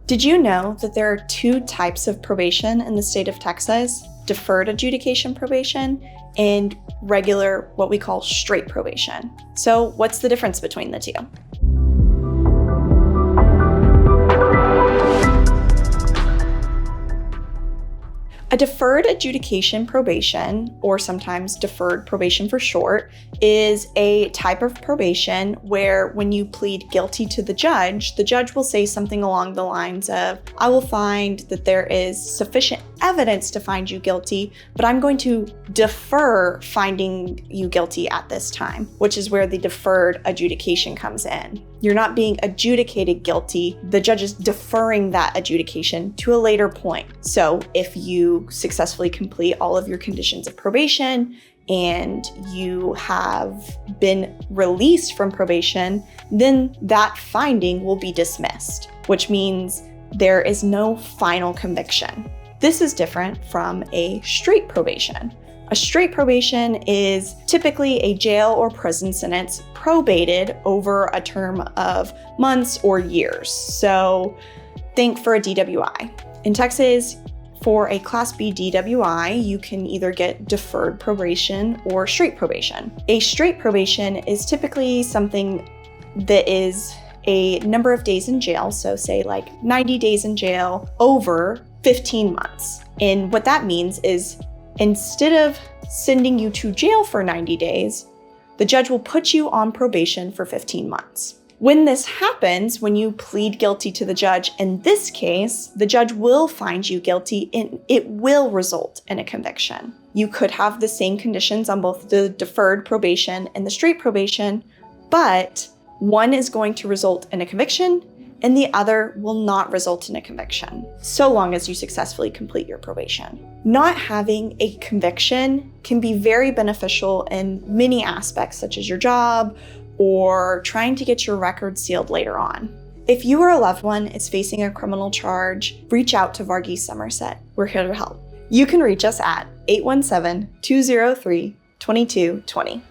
Did you know that there are two types of probation in the state of Texas? Deferred adjudication probation and regular, what we call straight probation. So what's the difference between the two? A deferred adjudication probation, or sometimes deferred probation for short, is a type of probation where when you plead guilty to the judge will say something along the lines of, I will find that there is sufficient evidence to find you guilty, but I'm going to defer finding you guilty at this time, which is where the deferred adjudication comes in. You're not being adjudicated guilty. The judge is deferring that adjudication to a later point. So if you successfully complete all of your conditions of probation and you have been released from probation, then that finding will be dismissed, which means there is no final conviction. This is different from a straight probation. A straight probation is typically a jail or prison sentence probated over a term of months or years. So think for a DWI. In Texas, for a Class B DWI, you can either get deferred probation or straight probation. A straight probation is typically something that is a number of days in jail, so say like 90 days in jail over 15 months. And what that means is instead of sending you to jail for 90 days, the judge will put you on probation for 15 months. When this happens, when you plead guilty to the judge, in this case, the judge will find you guilty and it will result in a conviction. You could have the same conditions on both the deferred probation and the straight probation, but one is going to result in a conviction and the other will not result in a conviction, so long as you successfully complete your probation. Not having a conviction can be very beneficial in many aspects, such as your job or trying to get your record sealed later on. If you or a loved one is facing a criminal charge, reach out to Varghese Summersett. We're here to help. You can reach us at 817-203-2220.